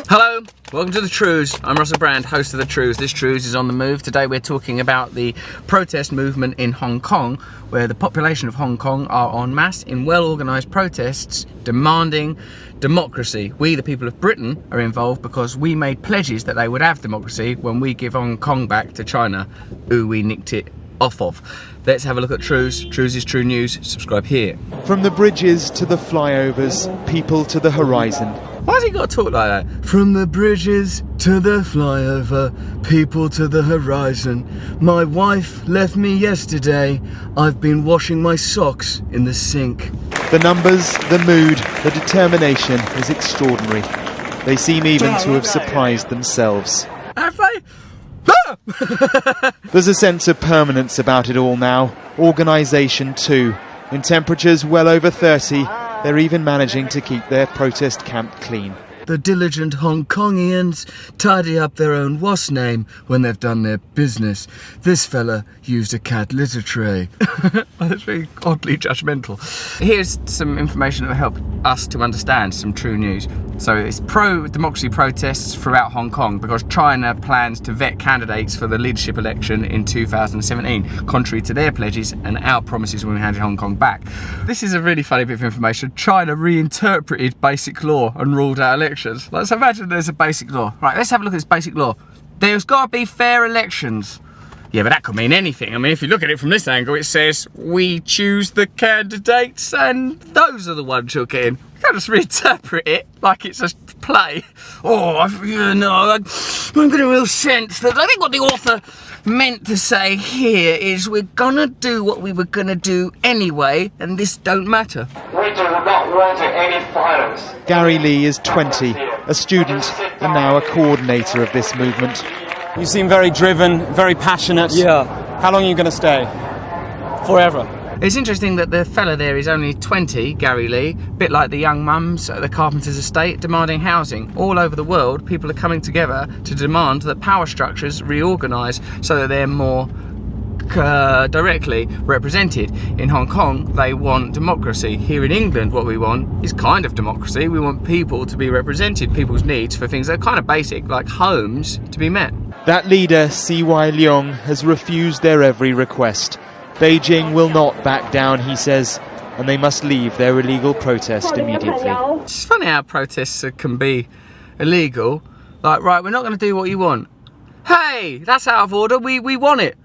Hello, welcome to the Trews. I'm Russell Brand, host of the Trews. This Trews is on the move. Today we're talking about the protest movement in Hong Kong, where the population of Hong Kong are en masse in well-organised protests demanding democracy. We, the people of Britain, are involved because we made pledges that they would have democracy when we give Hong Kong back to China, who we nicked it off of. Let's have a look at Trews. Trews is True News. Subscribe here. From the bridges to the flyovers, people to the horizon. Why has he got to talk like that? From the bridges to the flyover, people to the horizon. My wife left me yesterday. I've been washing my socks in the sink. The numbers, the mood, the determination is extraordinary. They seem even to have surprised themselves. Have they? There's a sense of permanence about it all now. Organisation too. In temperatures well over 30, they're even managing to keep their protest camp clean. The diligent Hong Kongians tidy up their own wash name when they've done their business. This fella used a cat litter tray. That's very oddly judgmental. Here's some information that will help us to understand some true news. So it's pro-democracy protests throughout Hong Kong because China plans to vet candidates for the leadership election in 2017, contrary to their pledges and our promises when we handed Hong Kong back. This is a really funny bit of information. China reinterpreted basic law and ruled out elections. Let's imagine there's a basic law. Right, let's have a look at this basic law. There's got to be fair elections. Yeah, but that could mean anything. I mean, if you look at it from this angle, it says we choose the candidates and those are the ones you'll get in. You can't just reinterpret it like it's a play. Oh, I'm getting a real sense that I think what the author meant to say here is we're gonna do what we were gonna do anyway, and this don't matter. We do not want any violence. Gary Lee is 20, a student and now a coordinator of this movement. You seem very driven, very passionate. Yeah, How long are you going to stay? forever. It's interesting that the fella there is only 20, Gary Lee, a bit like the young mums at the Carpenter's estate, demanding housing. All over the world, people are coming together to demand that power structures reorganise so that they're more directly represented. In Hong Kong, they want democracy. Here in England, what we want is kind of democracy. We want people to be represented, people's needs for things that are kind of basic, like homes, to be met. That leader, C.Y. Leong, has refused their every request. Beijing will not back down, he says, and they must leave their illegal protest immediately. It's funny how protests can be illegal. Like, right, we're not going to do what you want. Hey, that's out of order. We want it.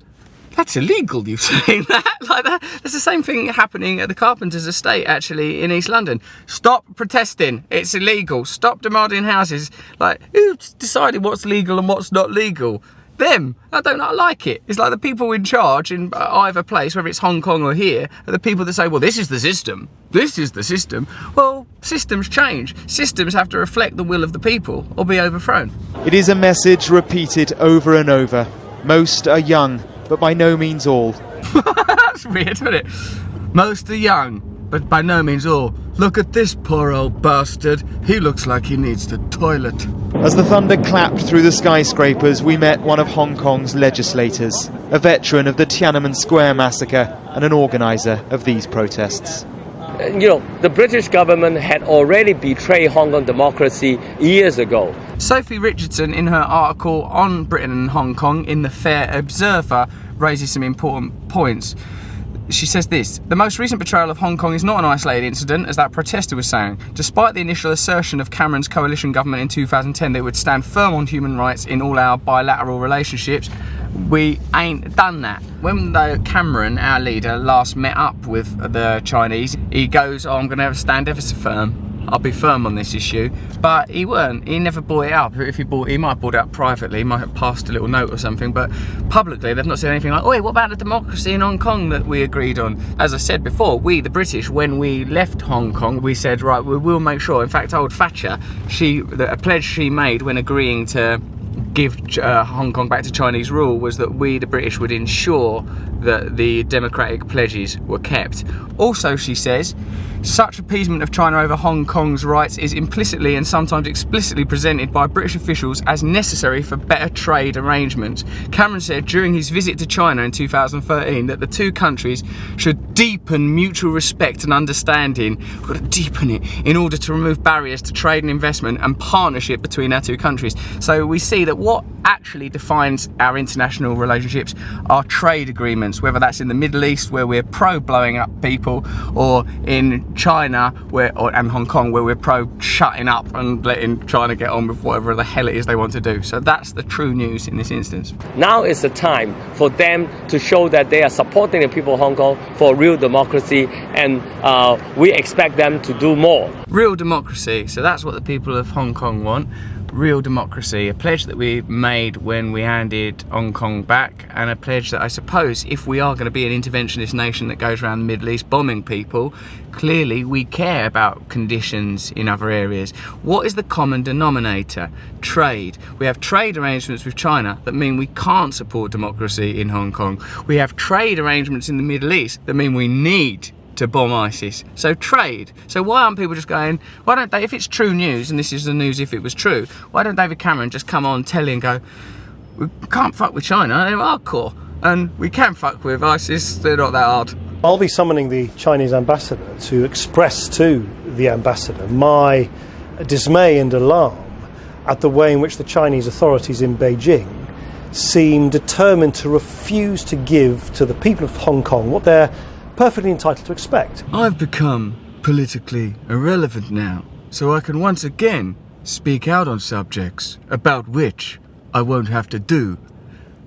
That's illegal, you saying that? Like that? There's the same thing happening at the Carpenter's estate, actually, in East London. Stop protesting. It's illegal. Stop demanding houses. Like, who's decided what's legal and what's not legal? Them. I don't like it. It's like the people in charge in either place, whether it's Hong Kong or here, are the people that say, well, this is the system. This is the system. Well, systems change. Systems have to reflect the will of the people or be overthrown. It is a message repeated over and over. Most are young, but by no means all. That's weird, isn't it? Most are young, but by no means all. Look at this poor old bastard. He looks like he needs the toilet. As the thunder clapped through the skyscrapers, we met one of Hong Kong's legislators, a veteran of the Tiananmen Square massacre and an organiser of these protests. The British government had already betrayed Hong Kong democracy years ago. Sophie Richardson, in her article on Britain and Hong Kong in the Fair Observer, raises some important points. She says this: the most recent betrayal of Hong Kong is not an isolated incident, as that protester was saying. Despite the initial assertion of Cameron's coalition government in 2010 that it would stand firm on human rights in all our bilateral relationships, we ain't done that. When Cameron, our leader, last met up with the Chinese, he goes, I'm going to stand ever so firm. I'll be firm on this issue. But he weren't. He never brought it up. If he might have brought it up privately, he might have passed a little note or something, but publicly they've not said anything like, oi, what about the democracy in Hong Kong that we agreed on? As I said before, we, the British, when we left Hong Kong, we said, right, we will make sure. In fact, old Thatcher, a pledge she made when agreeing to give Hong Kong back to Chinese rule was that we, the British, would ensure that the democratic pledges were kept. Also, she says, such appeasement of China over Hong Kong's rights is implicitly and sometimes explicitly presented by British officials as necessary for better trade arrangements. Cameron said during his visit to China in 2013 that the two countries should deepen mutual respect and understanding. We've got to deepen it in order to remove barriers to trade and investment and partnership between our two countries. So we see that what actually defines our international relationships are trade agreements, whether that's in the Middle East where we're pro blowing up people, or in China and Hong Kong where we're pro shutting up and letting China get on with whatever the hell it is they want to do. So that's the true news in this instance. Now is the time for them to show that they are supporting the people of Hong Kong for real democracy, and we expect them to do more. Real democracy, so that's what the people of Hong Kong want. Real democracy, a pledge that we made when we handed Hong Kong back, and a pledge that I suppose if we are going to be an interventionist nation that goes around the Middle East bombing people, clearly we care about conditions in other areas. What is the common denominator? Trade. We have trade arrangements with China that mean we can't support democracy in Hong Kong. We have trade arrangements in the Middle East that mean we need to bomb ISIS. So trade. So why aren't people just going, why don't they, if it's true news, and this is the news if it was true, why don't David Cameron just come on telly and go, we can't fuck with China, they're hardcore, and we can fuck with ISIS, they're not that hard. I'll be summoning the Chinese ambassador to express to the ambassador my dismay and alarm at the way in which the Chinese authorities in Beijing seem determined to refuse to give to the people of Hong Kong what they're perfectly entitled to expect. I've become politically irrelevant now, so I can once again speak out on subjects about which I won't have to do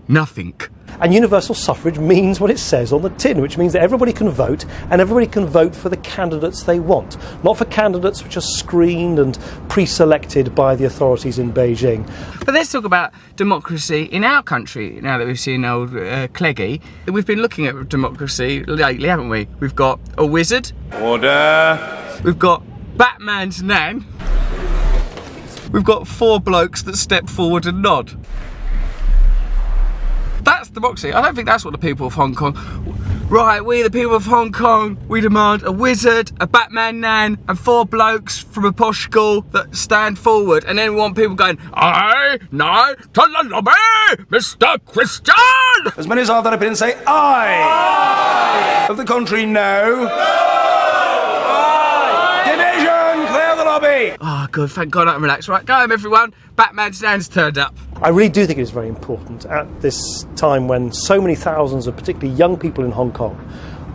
nothing. And universal suffrage means what it says on the tin, which means that everybody can vote, and everybody can vote for the candidates they want, not for candidates which are screened and pre-selected by the authorities in Beijing. But let's talk about democracy in our country, now that we've seen old Cleggy. We've been looking at democracy lately, haven't we? We've got a wizard. Order. We've got Batman's nan. We've got 4 blokes that step forward and nod. That's democracy. I don't think that's what the people of Hong Kong... Right, we the people of Hong Kong, we demand a wizard, a Batman nan, and 4 blokes from a posh school that stand forward, and then we want people going, I know to the lobby, Mr. Christian! As many as are that opinion say aye. Of the country, no. Division, clear the lobby. Oh, good, thank God I can relax. Right, go home, everyone. Batman's nan's turned up. I really do think it is very important at this time when so many thousands of particularly young people in Hong Kong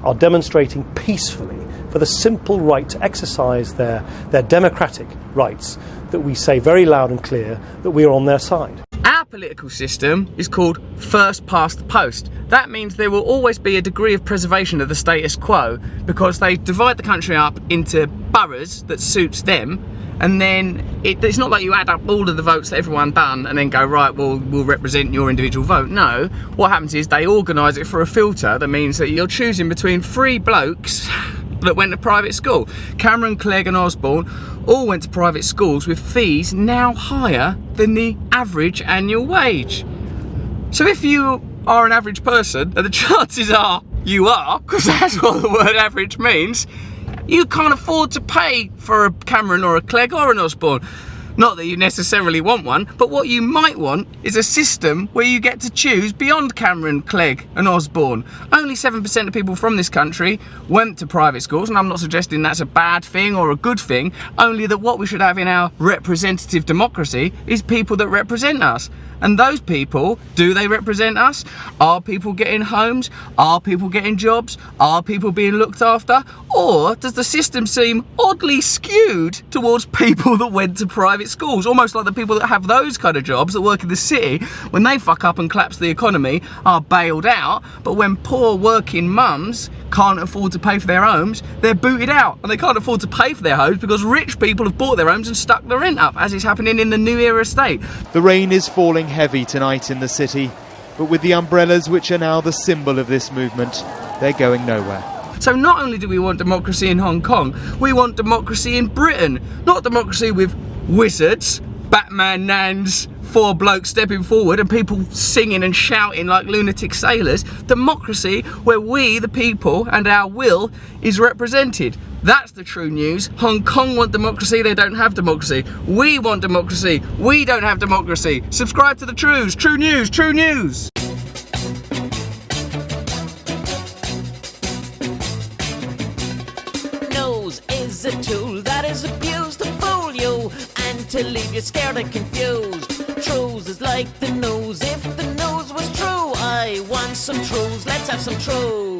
are demonstrating peacefully for the simple right to exercise their democratic rights, that we say very loud and clear that we are on their side. Our political system is called first past the post. That means there will always be a degree of preservation of the status quo, because they divide the country up into boroughs that suits them, and then it's not like you add up all of the votes that everyone done and then go, right, well, we'll represent your individual vote. No, what happens is they organise it for a filter that means that you're choosing between 3 blokes that went to private school. Cameron, Clegg and Osborne all went to private schools with fees now higher than the average annual wage. So if you are an average person, and the chances are you are, because that's what the word average means, you can't afford to pay for a Cameron or a Clegg or an Osborne. Not that you necessarily want one, but what you might want is a system where you get to choose beyond Cameron, Clegg and Osborne. Only 7% of people from this country went to private schools, and I'm not suggesting that's a bad thing or a good thing, only that what we should have in our representative democracy is people that represent us. And those people, do they represent us? Are people getting homes? Are people getting jobs? Are people being looked after? Or does the system seem oddly skewed towards people that went to private schools? Almost like the people that have those kind of jobs that work in the city, when they fuck up and collapse the economy, are bailed out. But when poor working mums can't afford to pay for their homes, they're booted out. And they can't afford to pay for their homes because rich people have bought their homes and stuck the rent up, as is happening in the New Era estate. The rain is falling heavy tonight in the city, but with the umbrellas which are now the symbol of this movement, they're going nowhere. So not only do we want democracy in Hong Kong, we want democracy in Britain. Not democracy with wizards, Batman nans, 4 blokes stepping forward and people singing and shouting like lunatic sailors. Democracy where we, the people, and our will is represented. That's the true news. Hong Kong want democracy, they don't have democracy. We want democracy, we don't have democracy. Subscribe to the Trews. True news, true news. Nose is a tool that is abused to fool you and to leave you scared and confused. Trews is like the nose. If the nose was true, I want some Trews. Let's have some Trews.